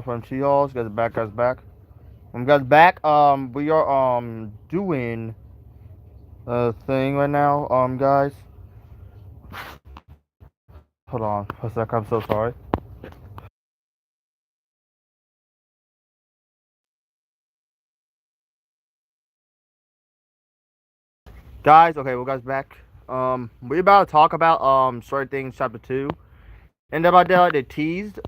from T-Halls. Guys back. Guys back. We are doing a thing right now. Guys. Hold on for a sec. I'm so sorry. Guys, okay, we're guys back. We about to talk about Stranger Things chapter 2. And about that, they teased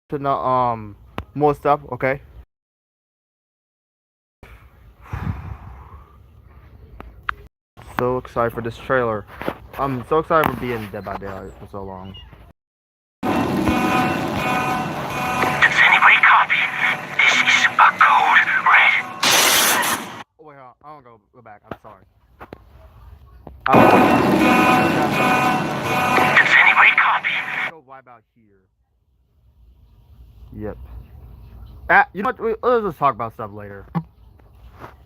to the more stuff. Okay. So excited for this trailer. I'm so excited for being Dead by Daylight for so long. Does anybody copy? This is a code red. Oh wait, hold on. I don't go back. I'm sorry. Does anybody copy? Go right about here. Yep. You know what? Let's just talk about stuff later. This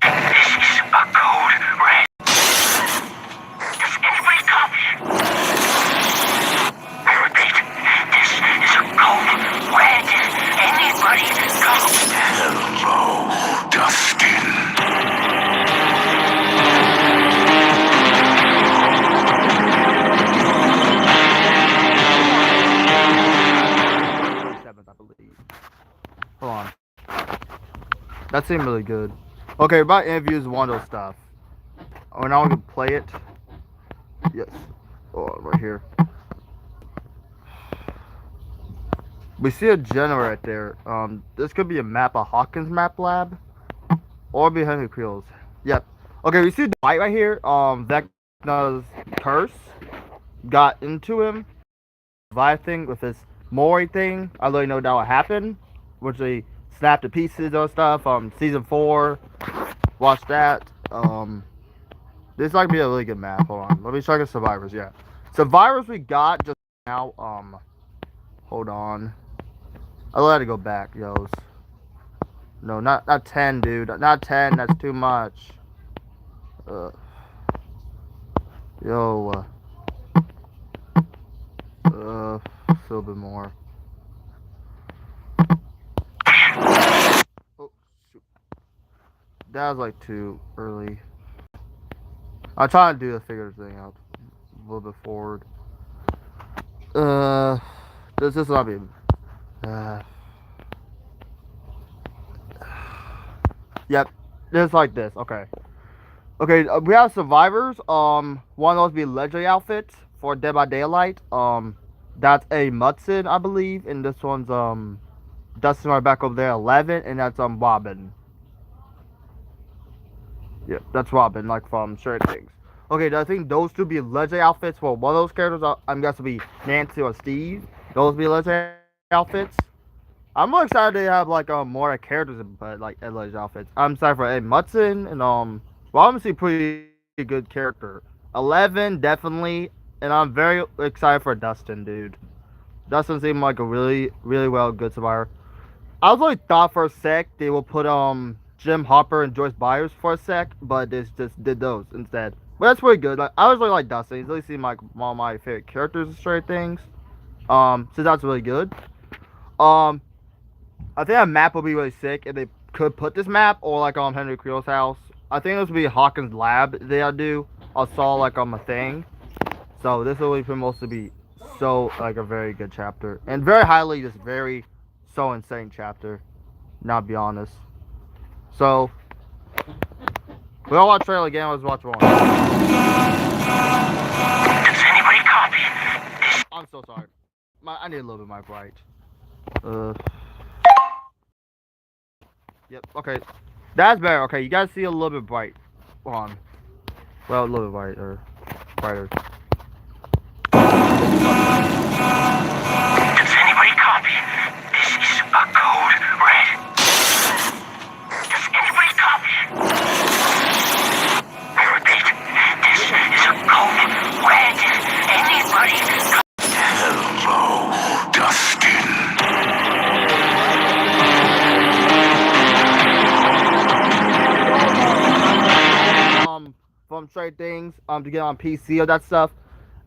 is a code red. Does anybody copy? I repeat, this is a code red. Anybody copy? Hello, Dustin. I believe. Hold on. That seemed really good. Okay, about interviews, one of those stuff. Oh, now we can play it. Yes. Oh, right here. We see a general right there. This could be a map of Hawkins Map Lab, or be Henry Creel's. Yep. Okay, we see Dwight right here. Vecna's curse got into him. Vive thing with his Mori thing. I really know that will happen. Which they snap to pieces or stuff. Season 4. Watch that. This might be a really good map. Hold on. Let me check the survivors. Yeah. Survivors we got just now. Hold on. I let it go back, yos. No, not 10, dude. Not 10. That's too much. Yo. A little bit more. Oh, shoot. That was like too early. I'm trying to do the figure thing out a little bit forward. This is not be. Yep, just like this. Okay. Okay, we have survivors. One of those be legendary outfits for Dead by Daylight. That's a Mudson, I believe, and this one's Dustin right back over there, 11, and that's Robin. Yep, that's Robin, like from Stranger Things. Okay, I think those two be legendary outfits for one of those characters. I'm guessing be Nancy or Steve. Those be legendary outfits. I'm more excited to have like more characters, but like legendary outfits. I'm excited for Ed Mudson and Robin's a pretty good character. 11 definitely, and I'm very excited for Dustin, dude. Dustin seemed like a really well good survivor. I was really thought for a sec they will put Jim Hopper and Joyce Byers for a sec, but they just did those instead. But that's pretty good. Like I was really like Dustin. He's really seemed like one of my favorite characters in Stranger Things. So that's really good. I think a map would be really sick if they could put this map or like Henry Creel's house. I think this would be Hawkins Lab they'll do. I saw like a thing. So this will be supposed to be so like a very good chapter. And very highly just very so insane chapter. Not be honest. So we all watch trailer again, let's watch one. Does anybody copy? I'm so sorry. I need a little bit of my bright. Yep, okay. That's better. Okay, you guys see a little bit bright. Hold on. Well, a little bit brighter. Brighter. Does anybody copy? This is a code red. Does anybody copy? I repeat, this is a code red. Anybody copy? Hello, Dustin. From Stranger Things, to get on PC or that stuff.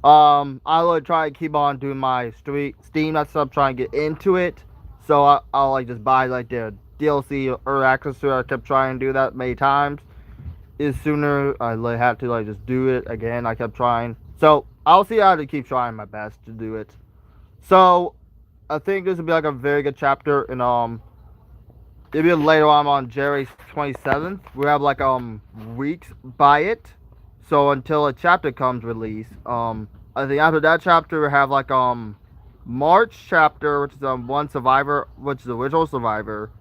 I would try to keep on doing my Steam that stuff, trying to get into it. So I'll like just buy like the DLC or access to it. I kept trying to do that many times. Is sooner I had to like just do it again. I kept trying. So I'll see how to keep trying my best to do it. So I think this will be like a very good chapter, and maybe later on January 27th. We have like weeks by it. So until a chapter comes release, I think after that chapter we have like March chapter, which is one survivor, which is the original survivor.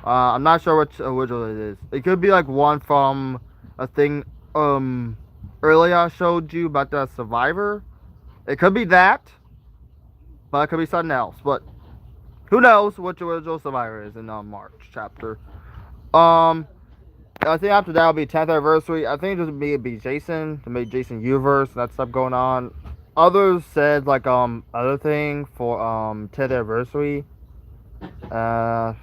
I'm not sure which original it is. It could be like one from a thing earlier I showed you about the survivor. It could be that, but it could be something else. But who knows which original survivor is in March chapter. I think after that will be 10th anniversary. I think it'll be Jason to make Jason Universe and that stuff going on. Others said like other thing for 10th anniversary. I'm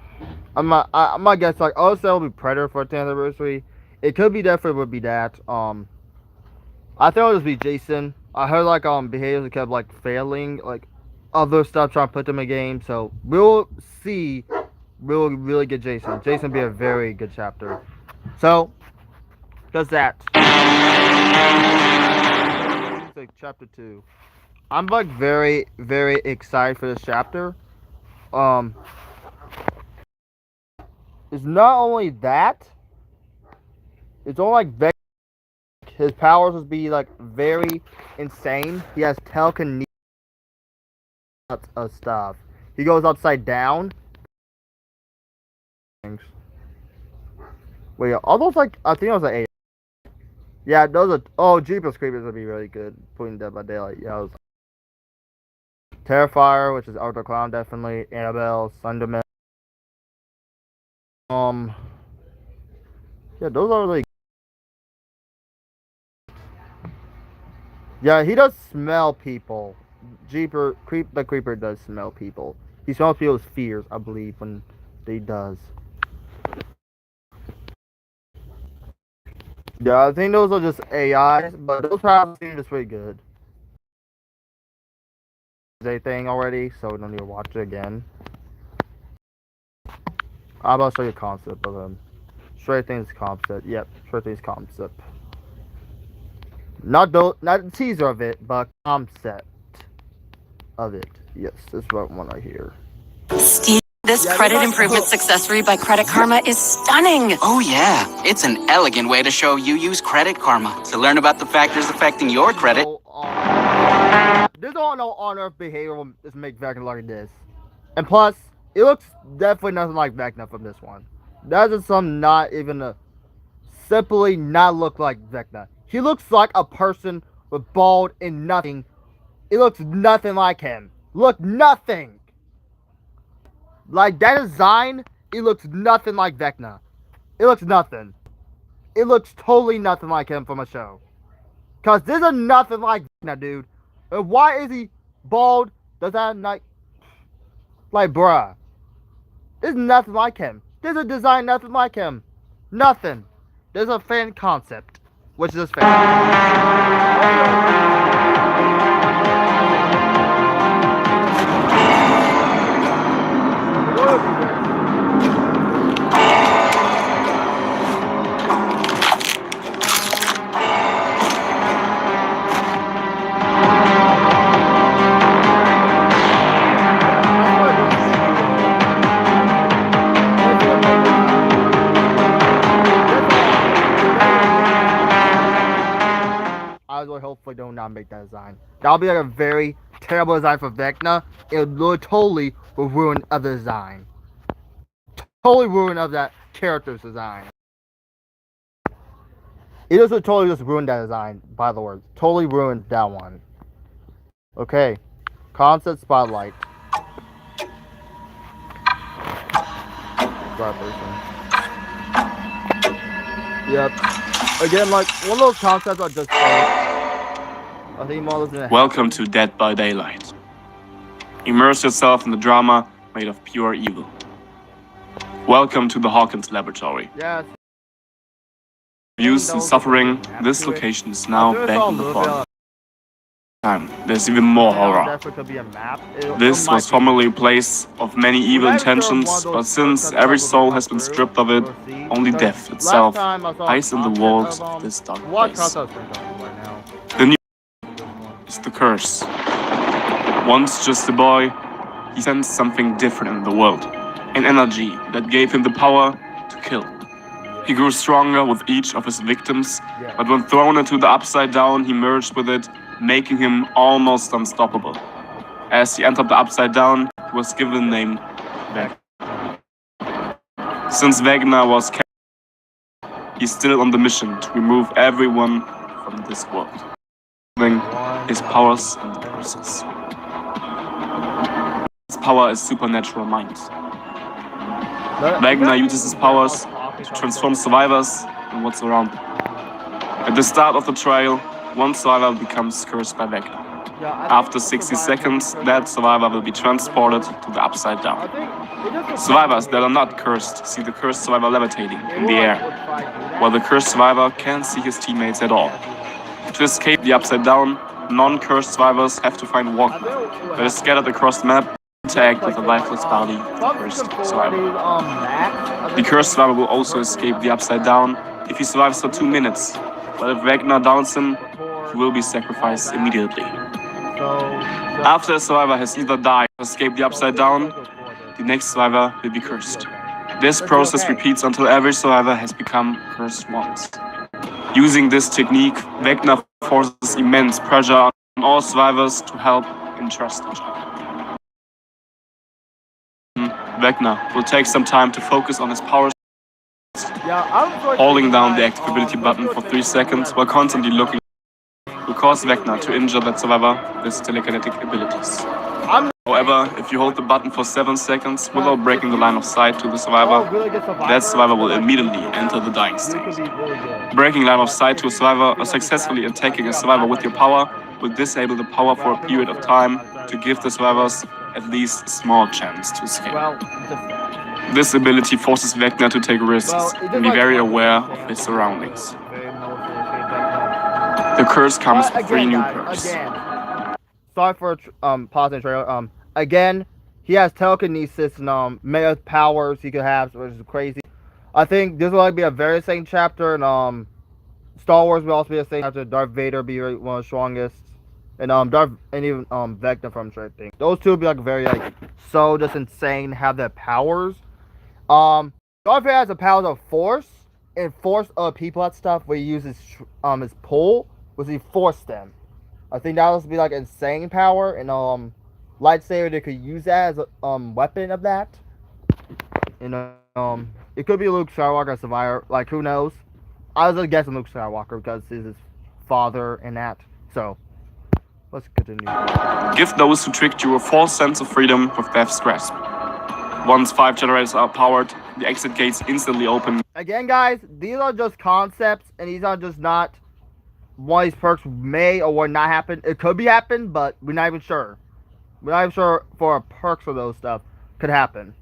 not guess like others said it'll be Predator for 10th anniversary. It could be definitely would be that. I think it'll just be Jason. I heard like behaviors kept like failing, like other stuff trying to put them in game. So we'll see. We'll really get Jason. Jason will be a very good chapter. So, does that. Like chapter 2. I'm like very, very excited for this chapter. It's not only that, it's only like his powers would be like very insane. He has telekinesis of stuff. He goes upside down. Wait, all those like I think it was like 8. Yeah, those are. Oh, Jeepers Creepers would be really good. Putting Dead by Daylight. Yeah, was Terrifier, which is Arthur Clown, definitely. Annabelle, Thunderman. Yeah, those are really. Yeah, he does smell people. The Creeper does smell people. He smells people's fears, I believe, when he does. Yeah, I think those are just AIs, but those powers seem just pretty good. Thing already, so we don't need to watch it again. I'm about to show you a concept of him. Straight Things concept. Yep, Straight Things concept. Not the teaser of it, but concept of it. Yes, this one right here. Steve, this credit improvement successory by Credit Karma is stunning. Oh yeah, it's an elegant way to show you use Credit Karma to learn about the factors affecting your credit. There's all no honor of behavior will just make Vecna like this. And plus, it looks definitely nothing like Vecna from this one. That is some not even a simply not look like Vecna. He looks like a person with bald and nothing. It looks nothing like him. Look, nothing. Like that design, it looks nothing like Vecna. It looks nothing. It looks totally nothing like him from a show. Cause this is nothing like Vecna, dude. And why is he bald? Does that like bruh? There's nothing like him. There's a design nothing like him. Nothing. There's a fan concept, which is fan. Hopefully do not make that design. That'll be like a very terrible design for Vecna. It would totally will ruin of the design. Totally ruin of that character's design. It just would totally just ruin that design, by the words. Totally ruined that one. Okay. Concept spotlight. Yep. Again, like one of those concepts are just Welcome to Dead by Daylight. Immerse yourself in the drama made of pure evil. Welcome to the Hawkins Laboratory. Yes. Abuse and suffering, this location is now back in the fog. time, there's even more horror. Definitely could be a map. This was formerly a place of many evil intentions, but since every soul has been stripped of it, only death itself lies in the walls of this dark place. The new is the curse. Once just a boy, he sensed something different in the world. An energy that gave him the power to kill. He grew stronger with each of his victims, but when thrown into the Upside Down, he merged with it, making him almost unstoppable. As he entered the Upside Down, he was given the name Vecna. Since Vecna was captured, he's still on the mission to remove everyone from this world, using his powers and curses. His power is supernatural mind. Vecna uses his powers to transform survivors and what's around them. At the start of the trial, one survivor becomes cursed by Vecna. After 60 seconds, that survivor will be transported to the Upside Down. Survivors that are not cursed see the cursed survivor levitating in the air, while the cursed survivor can't see his teammates at all. To escape the Upside Down, non-cursed survivors have to find Walkman that is scattered across the map and interact with the lifeless body of the cursed survivor. The cursed survivor will also escape the Upside Down if he survives for 2 minutes, but if Vecna downs him, he will be sacrificed immediately. After a survivor has either died or escaped the Upside Down, the next survivor will be cursed. This process repeats until every survivor has become cursed once. Using this technique, Vecna forces immense pressure on all survivors to help and trust each other. Vecna will take some time to focus on his powers, holding down the active ability button for 3 seconds while constantly looking will cause Vecna to injure that survivor with his telekinetic abilities. However, if you hold the button for 7 seconds without breaking the line of sight to the survivor, that survivor will immediately enter the dying state. Breaking line of sight to a survivor or successfully attacking a survivor with your power will disable the power for a period of time to give the survivors at least a small chance to escape. This ability forces Vecna to take risks and be very aware of his surroundings. The curse comes with 3 new perks. Sorry for pausing the trailer. Again, he has telekinesis and mega powers he could have, which is crazy. I think this will like be a very same chapter, and Star Wars will also be the same chapter. Darth Vader be one of the strongest, and even Vecna from Stranger Things. Those two will be like very so just insane. Have their powers. Darth Vader has the powers of force and force other people at stuff where he uses his pull, which he forced them. I think that would be like insane power, and lightsaber they could use that as a weapon of that. And it could be Luke Skywalker survivor, like who knows? I was guessing Luke Skywalker because he's his father and that. So let's continue. Give those who tricked you a false sense of freedom with Death's Grasp. Once 5 generators are powered, the exit gates instantly open. Again, guys, these are just concepts, and these are just not. One of these perks may or will not happen. It could be happen, but we're not even sure. We're not even sure for perks for those stuff could happen.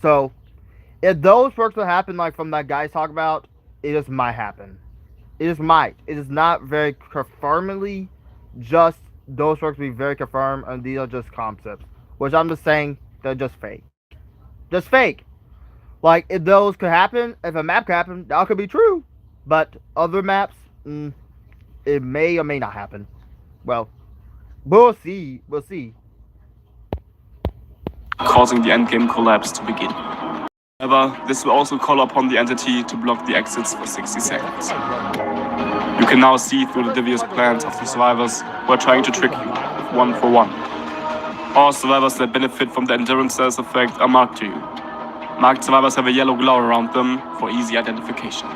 So, if those perks will happen, like from that guy talk about, it just might happen. It just might. It is not very confirmedly. Just those perks will be very confirmed, and these are just concepts, which I'm just saying they're just fake. Just fake. Like if those could happen, if a map could happen, that could be true. But other maps. It may or may not happen. Well, we'll see. We'll see. Causing the endgame collapse to begin. However, this will also call upon the entity to block the exits for 60 seconds. You can now see through the devious plans of the survivors who are trying to trick you, one for one. All survivors that benefit from the endurance cells effect are marked to you. Marked survivors have a yellow glow around them for easy identification.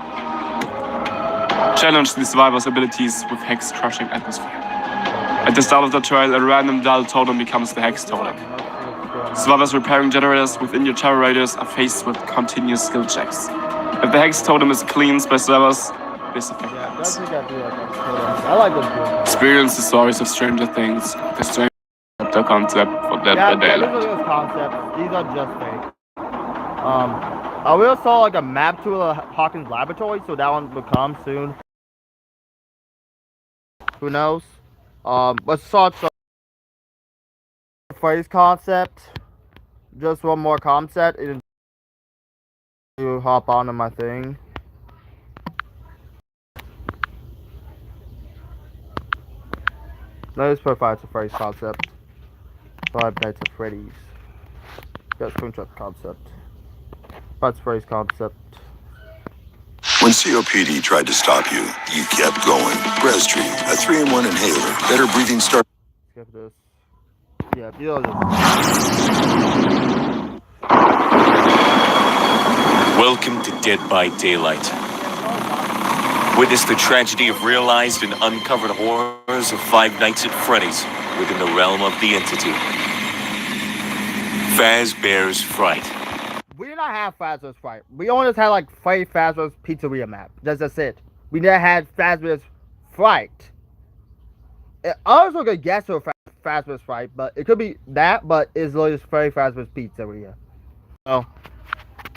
Challenge the survivor's abilities with Hex Crushing Atmosphere. At the start of the trial, a random dull totem becomes the Hex Totem. Survivors repairing generators within your terror radius are faced with continuous skill checks. If the Hex Totem is cleansed by survivors, this effect ends. Experience the stories of Stranger Things, the Stranger chapter concept for Dead by Daylight. These are concepts. These are just fake. I will saw like a map to Hawkins Laboratory, so that one will come soon. Who knows? Let's start the phrase concept. Just one more concept, and you hop onto my thing. Let's provide the phrase concept. Five Nights at Freddy's. Got screenshot concept. Five phrase concept. When COPD tried to stop you, you kept going. Breztri, a 3-in-1 inhaler, better breathing start. Skip this. Yeah, you know this. Welcome to Dead by Daylight. Witness the tragedy of realized and uncovered horrors of Five Nights at Freddy's within the realm of the entity. Fazbear's Fright. We did not have Fazbear's Fright. We only just had like Freddy Fazbear's Pizzeria map. That's it. We never had Fazbear's Fright. I was gonna guess for Fazbear's Fright, but it could be that, but it's literally just Freddy Fazbear's Pizzeria. So,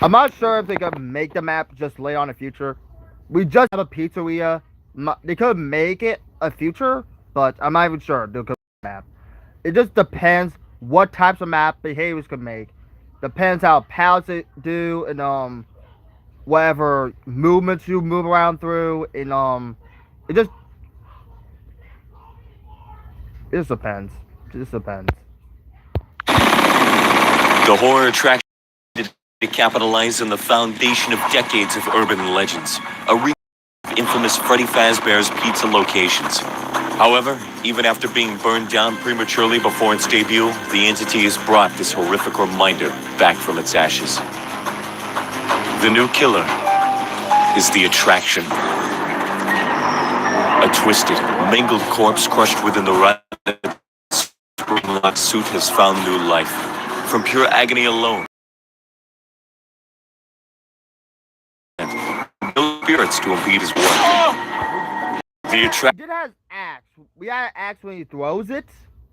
I'm not sure if they could make the map just later on in the future. We just have a pizzeria. They could make it a future, but I'm not even sure they could make a map. It just depends what types of map behaviors could make. Depends how pallets it do and whatever movements you move around through and it just depends. It just depends. The horror attraction to capitalize on the foundation of decades of urban legends, a re of infamous Freddy Fazbear's Pizza locations. However, even after being burned down prematurely before its debut, the entity has brought this horrific reminder back from its ashes. The new killer is the attraction. A twisted, mangled corpse crushed within the rotted spring-locked suit has found new life. From pure agony alone, no spirits to impede his work. The attraction. We did have axe. We had axe when he throws it.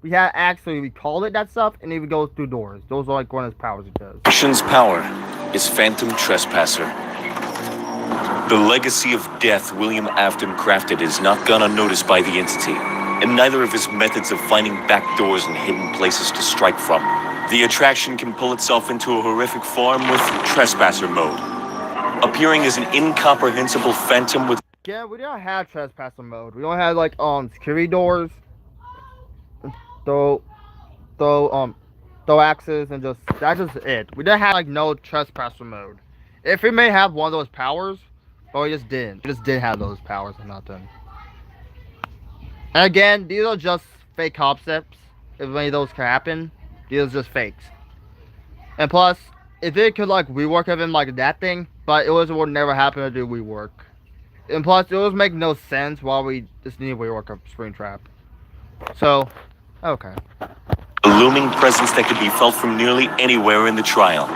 We had axe when we call it that stuff, and then we go through doors. Those are like one of his powers he does. Action's power is Phantom Trespasser. The legacy of death William Afton crafted is not gone unnoticed by the entity, and neither of his methods of finding back doors and hidden places to strike from. The attraction can pull itself into a horrific form with Trespasser mode, appearing as an incomprehensible phantom with. Yeah, we didn't have trespasser mode. We only had like security doors, throw axes, and that's just it. We didn't have like no trespasser mode. If we may have one of those powers, but we just didn't. We just didn't have those powers or nothing. And again, these are just fake concepts. If any of those can happen, these are just fakes. And plus, if it could like rework of him like that thing, but it would never happen to do rework. And plus, it would make no sense why we just need to rework a Springtrap. So, okay. A looming presence that could be felt from nearly anywhere in the trial.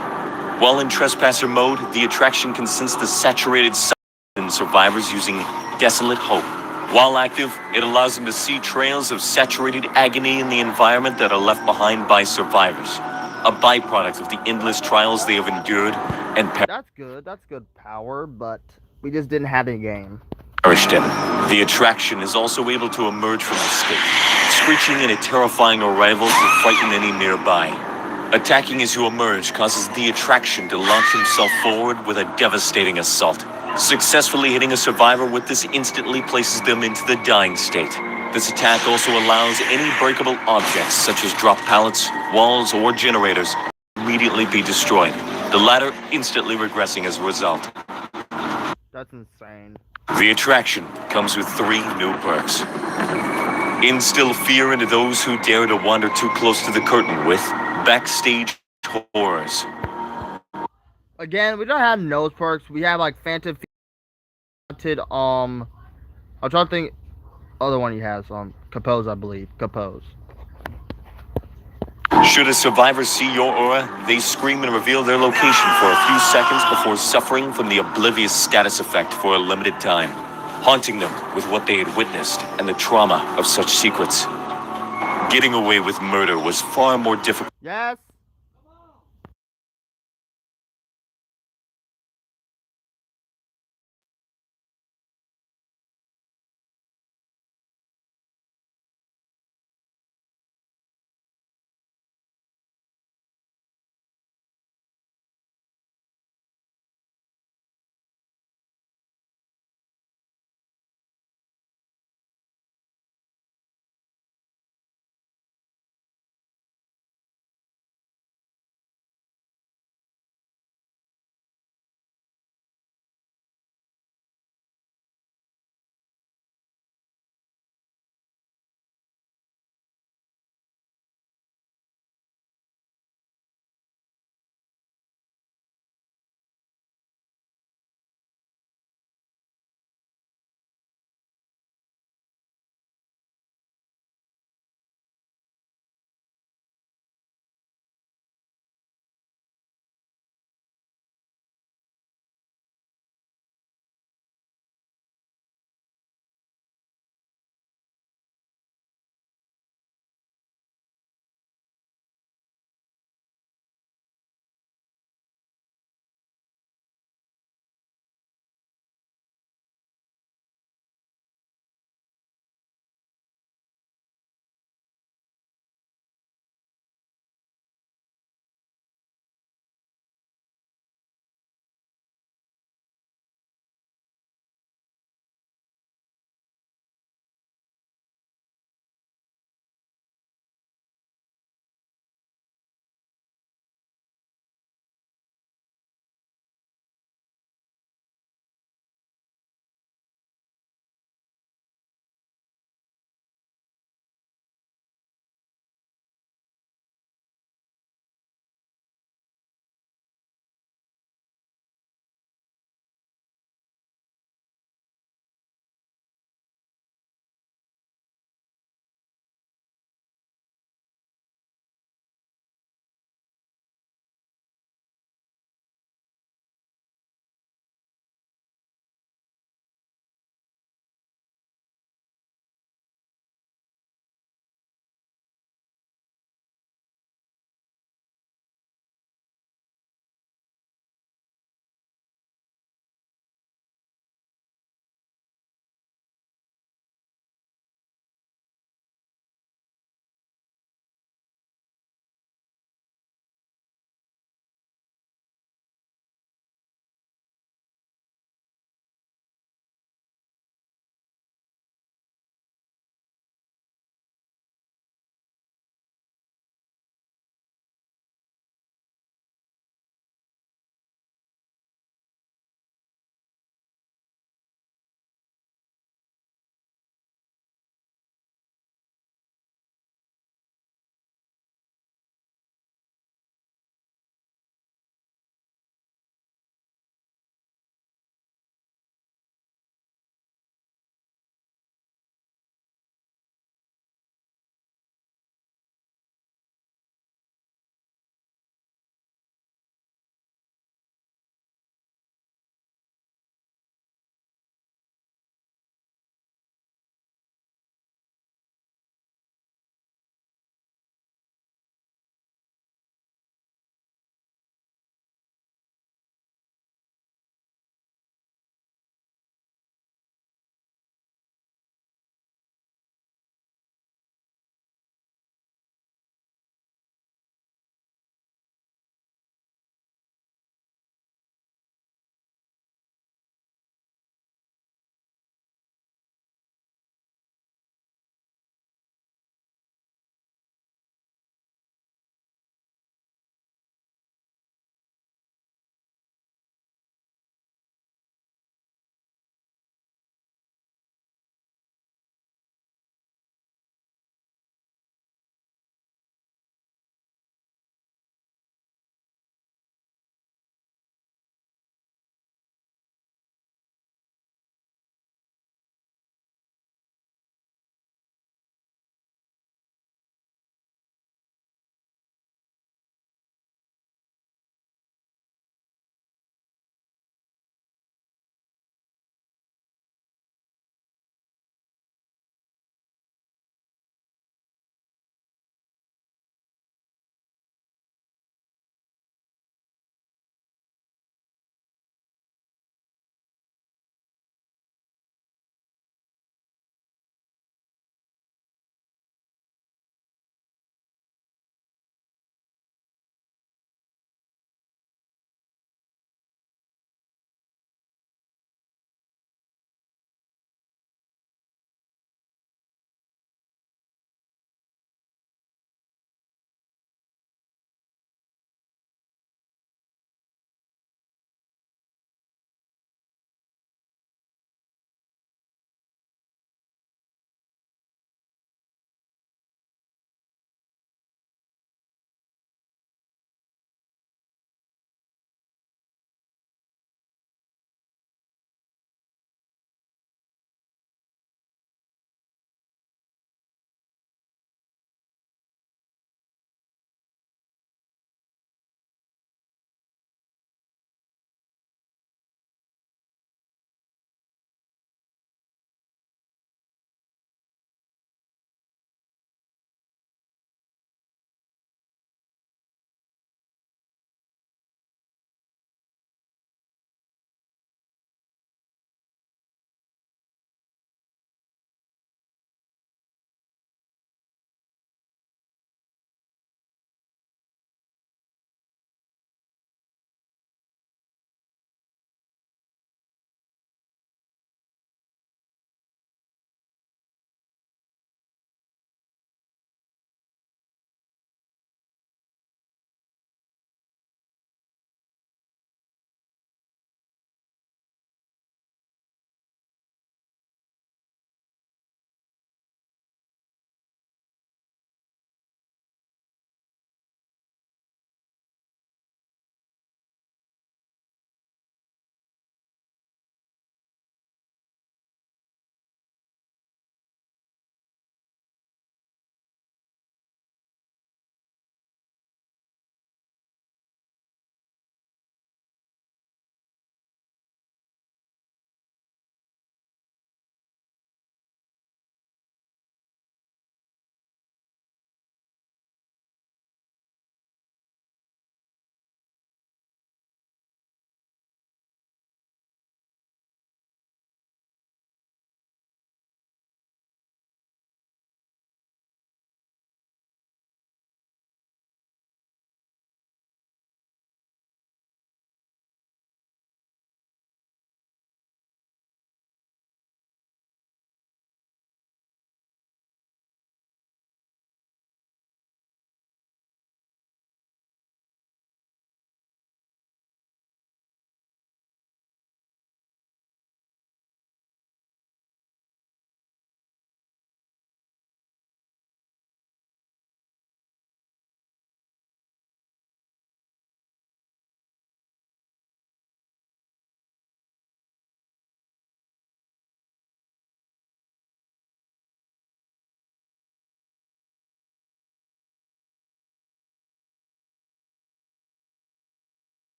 While in Trespasser mode, the attraction can sense the saturated silence in survivors using Desolate Hope. While active, it allows them to see trails of saturated agony in the environment that are left behind by survivors. A byproduct of the endless trials they have endured and That's good power, but we just didn't have any game. perished in. The attraction is also able to emerge from the state, screeching in a terrifying arrival to frighten any nearby. Attacking as you emerge causes the attraction to launch himself forward with a devastating assault. Successfully hitting a survivor with this instantly places them into the dying state. This attack also allows any breakable objects, such as drop pallets, walls, or generators, to immediately be destroyed, the latter instantly regressing as a result. That's insane. The attraction comes with 3 new perks. Instill fear into those who dare to wander too close to the curtain with Backstage Horrors. Again, we don't have nose perks. We have like Phantom Haunted, I'm trying to think other one he has, Compose, I believe. Compose. Should a survivor see your aura, they scream and reveal their location for a few seconds before suffering from the oblivious status effect for a limited time, haunting them with what they had witnessed and the trauma of such secrets. Getting away with murder was far more difficult. Yes.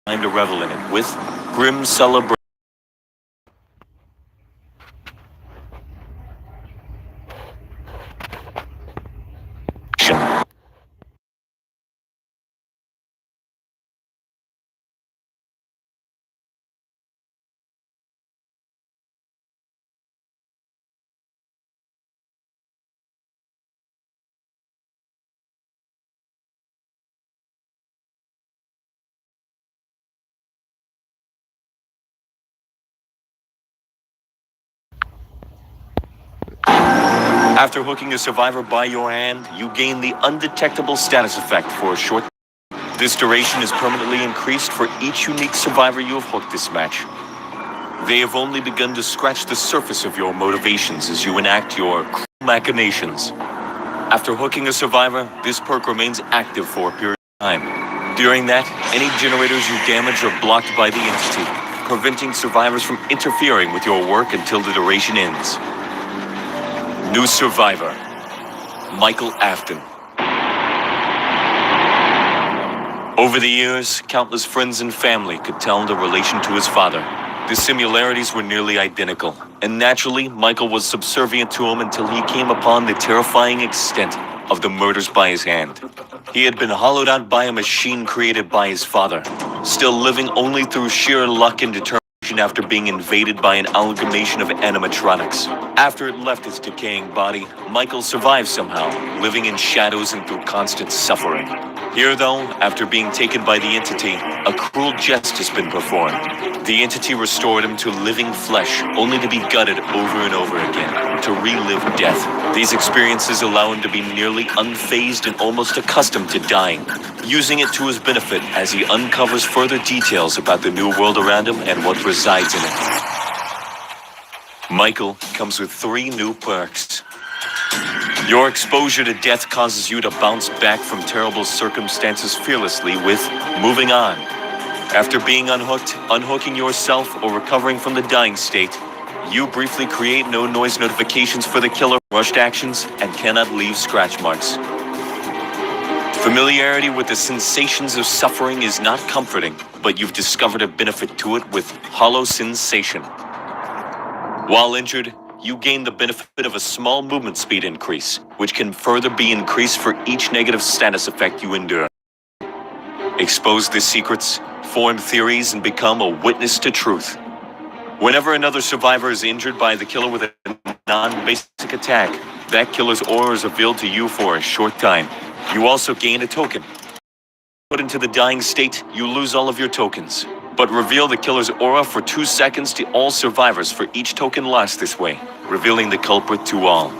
time to revel in it with grim celebration. After hooking a survivor by your hand, you gain the undetectable status effect for a short. This duration is permanently increased for each unique survivor you have hooked this match. They have only begun to scratch the surface of your motivations as you enact your cruel machinations. After hooking a survivor, this perk remains active for a period of time. During that, any generators you damage are blocked by the entity, preventing survivors from interfering with your work until the duration ends. New survivor, Michael Afton. Over the years, countless friends and family could tell the relation to his father. The similarities were nearly identical, and naturally, Michael was subservient to him until he came upon the terrifying extent of the murders by his hand. He had been hollowed out by a machine created by his father, still living only through sheer luck and determination after being invaded by an amalgamation of animatronics. After it left his decaying body, Michael survived somehow, living in shadows and through constant suffering. Here, though, after being taken by the entity, a cruel jest has been performed. The entity restored him to living flesh, only to be gutted over and over again, to relive death. These experiences allow him to be nearly unfazed and almost accustomed to dying, using it to his benefit as he uncovers further details about the new world around him and what resides in it. Michael comes with 3 new perks. Your exposure to death causes you to bounce back from terrible circumstances fearlessly with Moving On. After being unhooked, unhooking yourself, or recovering from the dying state, you briefly create no noise notifications for the killer, rushed actions, and cannot leave scratch marks. Familiarity with the sensations of suffering is not comforting, but you've discovered a benefit to it with Hollow Sensation. While injured, you gain the benefit of a small movement speed increase, which can further be increased for each negative status effect you endure. Expose the secrets, form theories, and become a witness to truth. Whenever another survivor is injured by the killer with a non-basic attack, that killer's aura is revealed to you for a short time. You also gain a token. Put into the dying state, you lose all of your tokens, but reveal the killer's aura for 2 seconds to all survivors for each token lost this way, revealing the culprit to all.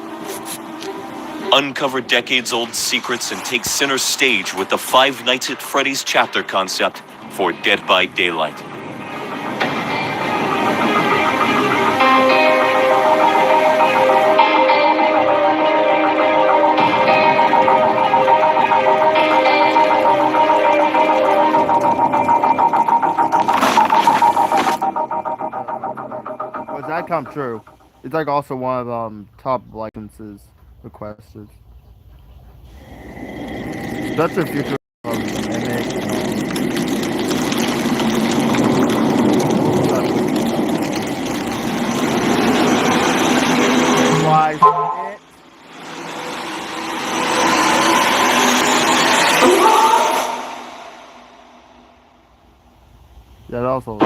Uncover decades-old secrets and take center stage with the Five Nights at Freddy's chapter concept for Dead by Daylight. Was that come true? It's like also one of top licenses requested. That's the future of mimic. Why? Yeah, that also.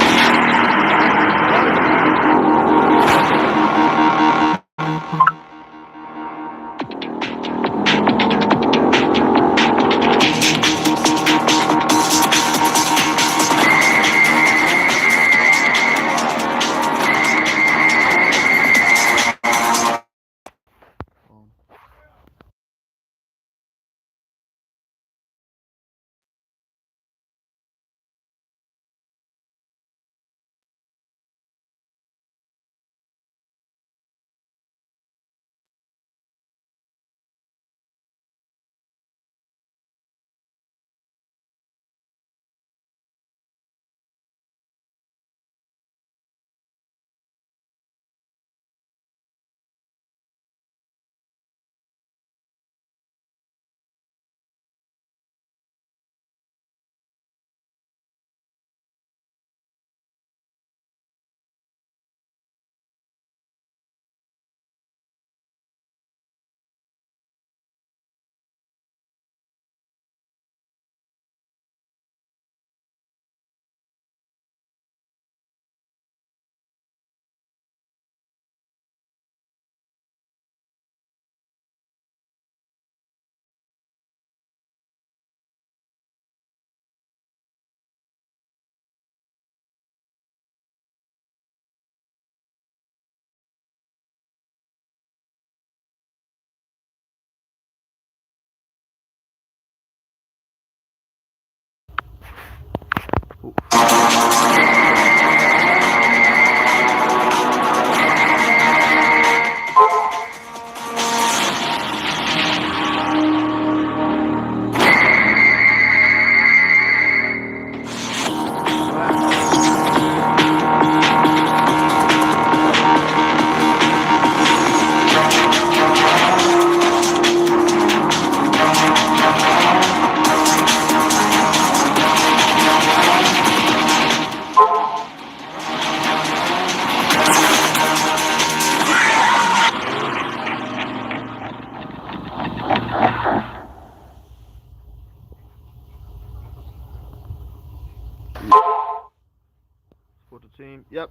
team. Yep.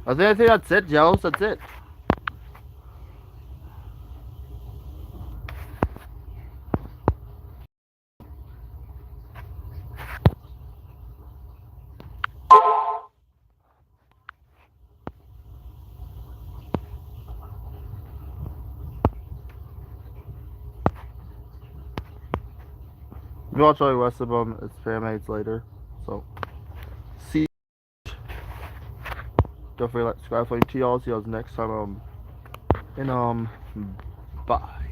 I think that's it, Joes. That's it. Maybe I'll show you the rest of them as fanmates later. So, see. Don't forget to subscribe for any TLs. See you guys next time. Bye.